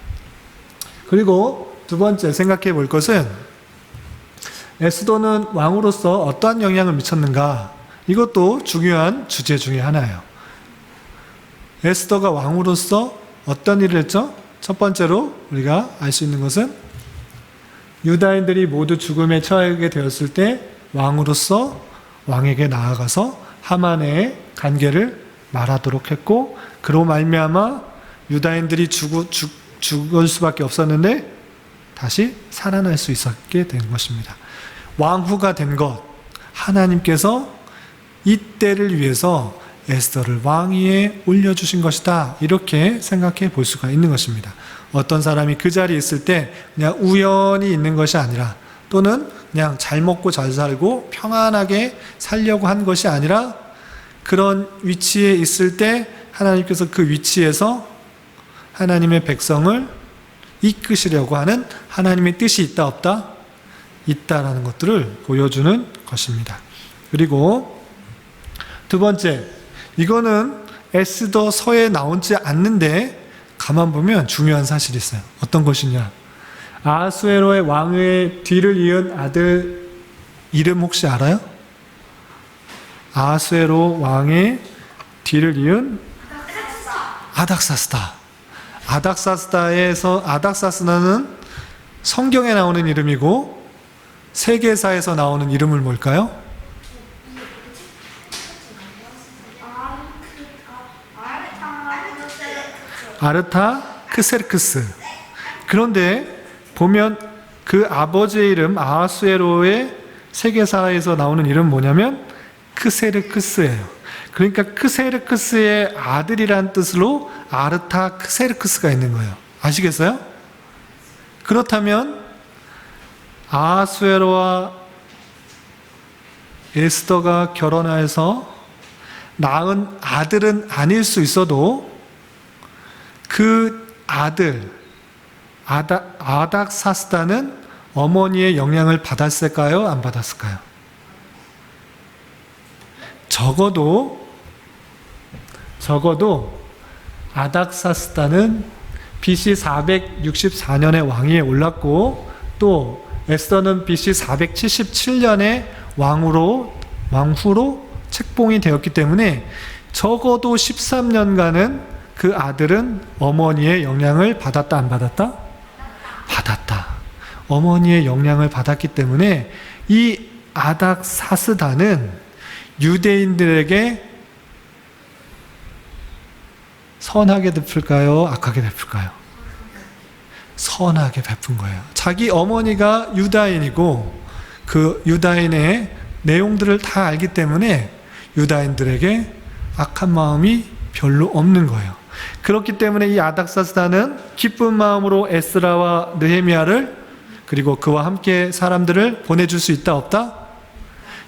그리고 두 번째 생각해 볼 것은, 에스더는 왕으로서 어떠한 영향을 미쳤는가? 이것도 중요한 주제 중에 하나예요. 에스더가 왕으로서 어떤 일을 했죠? 첫 번째로 우리가 알 수 있는 것은, 유다인들이 모두 죽음에 처하게 되었을 때 왕으로서 왕에게 나아가서 하만의 관계를 말하도록 했고, 그로 말미암아 유다인들이 죽을 수밖에 없었는데 다시 살아날 수 있었게 된 것입니다. 왕후가 된 것, 하나님께서 이때를 위해서 에스더를 왕위에 올려주신 것이다, 이렇게 생각해 볼 수가 있는 것입니다. 어떤 사람이 그 자리에 있을 때 그냥 우연히 있는 것이 아니라, 또는 그냥 잘 먹고 잘 살고 평안하게 살려고 한 것이 아니라, 그런 위치에 있을 때 하나님께서 그 위치에서 하나님의 백성을 이끄시려고 하는 하나님의 뜻이 있다 없다? 있다라는 것들을 보여주는 것입니다. 그리고 두 번째, 이거는 에스더서에 나오지 않는데 가만 보면 중요한 사실이 있어요. 어떤 것이냐? 아하수에로의 왕의 뒤를 이은 아들 이름 혹시 알아요? 아하수에로 왕의 뒤를 이은 아닥사스다. 아닥사스다는 성경에 나오는 이름이고 세계사에서 나오는 이름은 뭘까요? 아르타크세르크스. 그런데 보면 그 아버지의 이름 아하수에로의 세계사에서 나오는 이름은 뭐냐면 크세르크스예요. 그러니까 크세르크스의 아들이란 뜻으로 아르타크세르크스가 있는 거예요. 아시겠어요? 그렇다면 아하수에로와 에스더가 결혼해서 낳은 아들은 아닐 수 있어도 그 아들 아닥사스다는 어머니의 영향을 받았을까요? 안 받았을까요? 적어도 아닥사스다는 BC 464년에 왕위에 올랐고 또 에스더는 BC 477년에 왕후로 책봉이 되었기 때문에 적어도 13년간은 그 아들은 어머니의 영향을 받았다 안 받았다? 받았다. 어머니의 영향을 받았기 때문에 이 아닥사스다는 유대인들에게 선하게 베풀까요? 악하게 베풀까요? 선하게 베푼 거예요. 자기 어머니가 유다인이고 그 유다인의 내용들을 다 알기 때문에 유다인들에게 악한 마음이 별로 없는 거예요. 그렇기 때문에 이 아닥사스다는 기쁜 마음으로 에스라와 느헤미야를 그리고 그와 함께 사람들을 보내줄 수 있다 없다?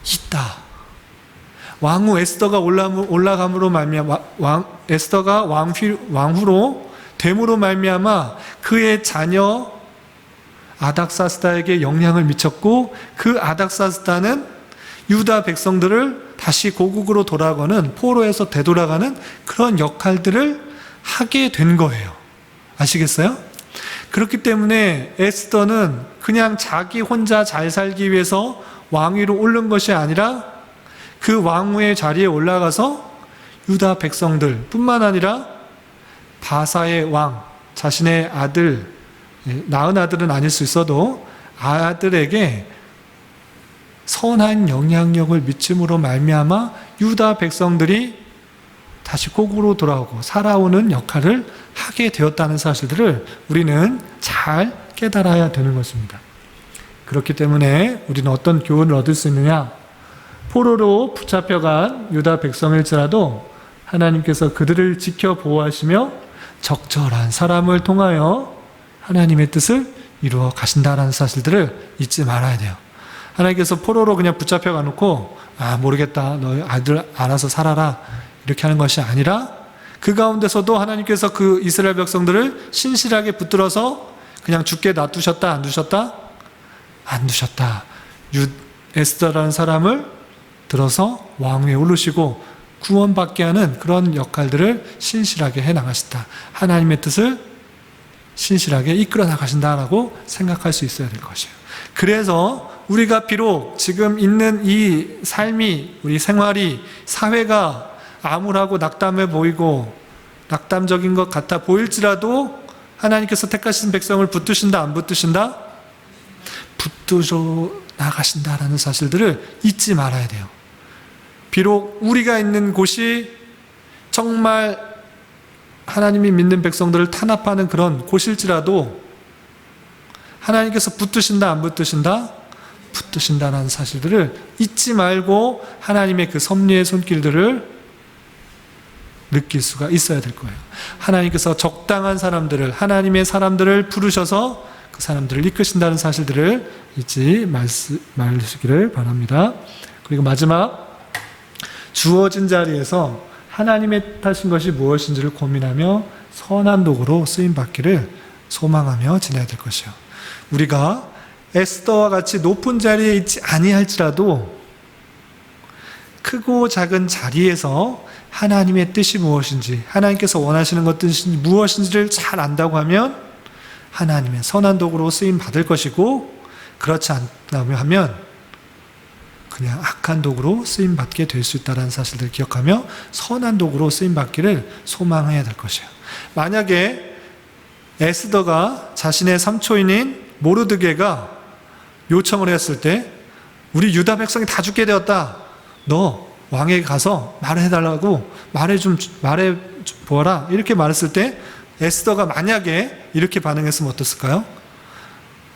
있다. 왕후 에스더가 올라감으로 말미암아 에스더가 왕후로 됨으로 말미암아 그의 자녀 아닥사스다에게 영향을 미쳤고 그 아닥사스다는 유다 백성들을 다시 고국으로 돌아가는 포로에서 되돌아가는 그런 역할들을 하게 된 거예요. 아시겠어요? 그렇기 때문에 에스더는 그냥 자기 혼자 잘 살기 위해서 왕위로 오른 것이 아니라 그 왕후의 자리에 올라가서 유다 백성들 뿐만 아니라 바사의 왕, 자신의 아들, 낳은 아들은 아닐 수 있어도 아들에게 선한 영향력을 미침으로 말미암아 유다 백성들이 다시 고국으로 돌아오고 살아오는 역할을 하게 되었다는 사실들을 우리는 잘 깨달아야 되는 것입니다. 그렇기 때문에 우리는 어떤 교훈을 얻을 수 있느냐? 포로로 붙잡혀간 유다 백성일지라도 하나님께서 그들을 지켜 보호하시며 적절한 사람을 통하여 하나님의 뜻을 이루어 가신다라는 사실들을 잊지 말아야 돼요. 하나님께서 포로로 그냥 붙잡혀 가놓고 모르겠다, 너희 아들 알아서 살아라 이렇게 하는 것이 아니라 그 가운데서도 하나님께서 그 이스라엘 백성들을 신실하게 붙들어서 그냥 죽게 놔두셨다 안 두셨다? 안 두셨다. 에스더라는 사람을 들어서 왕위에 오르시고 구원받게 하는 그런 역할들을 신실하게 해나가신다. 하나님의 뜻을 신실하게 이끌어 나가신다라고 생각할 수 있어야 될 것이에요. 그래서 우리가 비록 지금 있는 이 삶이, 우리 생활이, 사회가 암울하고 낙담해 보이고 낙담적인 것 같아 보일지라도 하나님께서 택하신 백성을 붙드신다 안 붙드신다? 붙들어 나가신다라는 사실들을 잊지 말아야 돼요. 비록 우리가 있는 곳이 정말 하나님이 믿는 백성들을 탄압하는 그런 곳일지라도 하나님께서 붙드신다 안 붙드신다? 붙드신다라는 사실들을 잊지 말고 하나님의 그 섭리의 손길들을 느낄 수가 있어야 될 거예요. 하나님께서 적당한 사람들을, 하나님의 사람들을 부르셔서 그 사람들을 이끄신다는 사실들을 잊지 마시기를 바랍니다. 그리고 마지막, 주어진 자리에서 하나님의 뜻하신 것이 무엇인지를 고민하며 선한 도구로 쓰임받기를 소망하며 지내야 될 것이요. 우리가 에스더와 같이 높은 자리에 있지 아니할지라도 크고 작은 자리에서 하나님의 뜻이 무엇인지, 하나님께서 원하시는 것이 무엇인지를 잘 안다고 하면 하나님의 선한 도구로 쓰임받을 것이고, 그렇지 않다면 하면 그냥 악한 도구로 쓰임받게 될 수 있다는 사실을 기억하며 선한 도구로 쓰임받기를 소망해야 될 것이에요. 만약에 에스더가 자신의 삼촌인 모르드게가 요청을 했을 때 우리 유다 백성이 다 죽게 되었다. 너 왕에게 가서 말해달라고 말해 보아라. 이렇게 말했을 때 에스더가 만약에 이렇게 반응했으면 어땠을까요?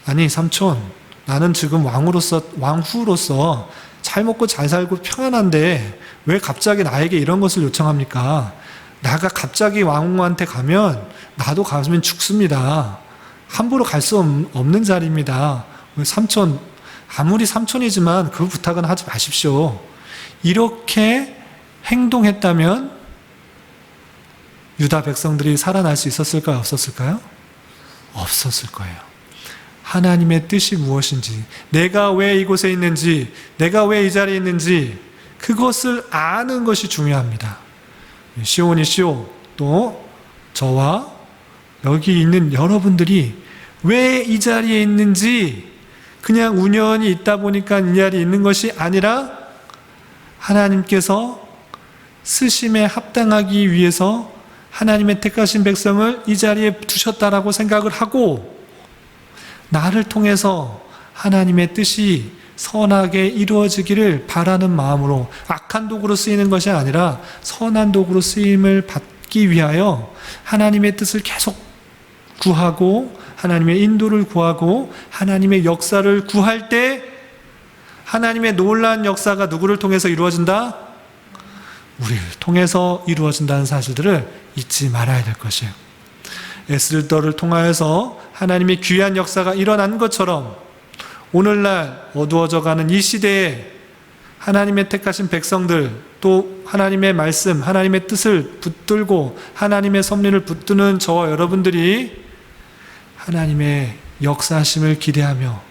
아니 삼촌, 나는 지금 왕후로서 잘 먹고 잘 살고 평안한데 왜 갑자기 나에게 이런 것을 요청합니까? 나가 갑자기 왕후한테 가면 나도 가면 죽습니다. 함부로 갈 수 없는 자리입니다. 삼촌, 아무리 삼촌이지만 그 부탁은 하지 마십시오. 이렇게 행동했다면 유다 백성들이 살아날 수 있었을까요? 없었을까요? 없었을 거예요. 하나님의 뜻이 무엇인지, 내가 왜 이곳에 있는지, 내가 왜 이 자리에 있는지 그것을 아는 것이 중요합니다. 시온이시오, 또 저와 여기 있는 여러분들이 왜 이 자리에 있는지 그냥 우연히 있다 보니까 이 자리에 있는 것이 아니라 하나님께서 쓰심에 합당하기 위해서 하나님의 택하신 백성을 이 자리에 두셨다라고 생각을 하고, 나를 통해서 하나님의 뜻이 선하게 이루어지기를 바라는 마음으로, 악한 도구로 쓰이는 것이 아니라 선한 도구로 쓰임을 받기 위하여 하나님의 뜻을 계속 구하고 하나님의 인도를 구하고 하나님의 역사를 구할 때 하나님의 놀라운 역사가 누구를 통해서 이루어진다? 우리를 통해서 이루어진다는 사실들을 잊지 말아야 될 것이에요. 에스더를 통하여서 하나님의 귀한 역사가 일어난 것처럼 오늘날 어두워져가는 이 시대에 하나님의 택하신 백성들, 또 하나님의 말씀, 하나님의 뜻을 붙들고 하나님의 섭리를 붙드는 저와 여러분들이 하나님의 역사하심을 기대하며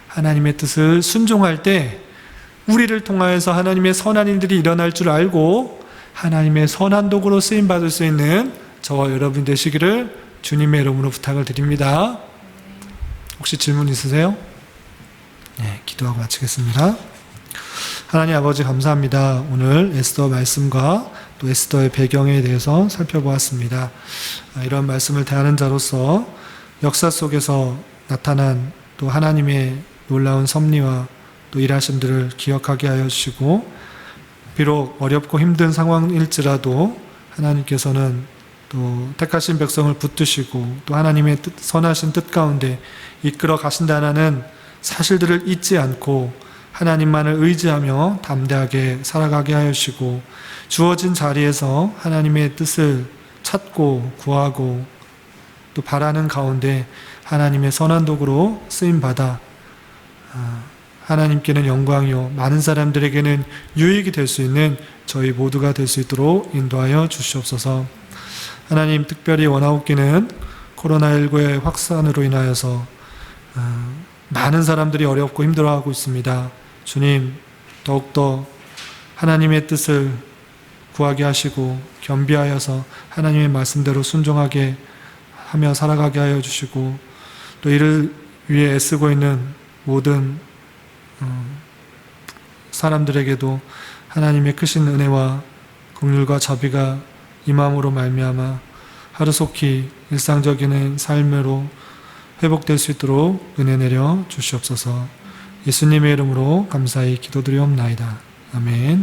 하나님의 뜻을 순종할 때 우리를 통하여서 하나님의 선한 일들이 일어날 줄 알고 하나님의 선한 도구로 쓰임받을 수 있는 저와 여러분 되시기를 주님의 이름으로 부탁을 드립니다. 혹시 질문 있으세요? 네, 기도하고 마치겠습니다. 하나님 아버지 감사합니다. 오늘 에스더 말씀과 또 에스더의 배경에 대해서 살펴보았습니다. 이런 말씀을 대하는 자로서 역사 속에서 나타난 또 하나님의 놀라운 섭리와 또 일하심들을 기억하게 하여 주시고, 비록 어렵고 힘든 상황일지라도 하나님께서는 또 택하신 백성을 붙드시고 또 하나님의 선하신 뜻 가운데 이끌어 가신다는 사실들을 잊지 않고 하나님만을 의지하며 담대하게 살아가게 하여 주시고, 주어진 자리에서 하나님의 뜻을 찾고 구하고 또 바라는 가운데 하나님의 선한 도구로 쓰임받아 하나님께는 영광이요 많은 사람들에게는 유익이 될 수 있는 저희 모두가 될 수 있도록 인도하여 주시옵소서. 하나님, 특별히 원아웃기는 코로나19의 확산으로 인하여서 많은 사람들이 어렵고 힘들어하고 있습니다. 주님, 더욱더 하나님의 뜻을 구하게 하시고 겸비하여서 하나님의 말씀대로 순종하게 하며 살아가게 하여 주시고, 또 이를 위해 애쓰고 있는 모든 사람들에게도 하나님의 크신 은혜와 긍휼과 자비가 임함으로 말미암아 하루속히 일상적인 삶으로 회복될 수 있도록 은혜 내려 주시옵소서. 예수님의 이름으로 감사히 기도드리옵나이다. 아멘.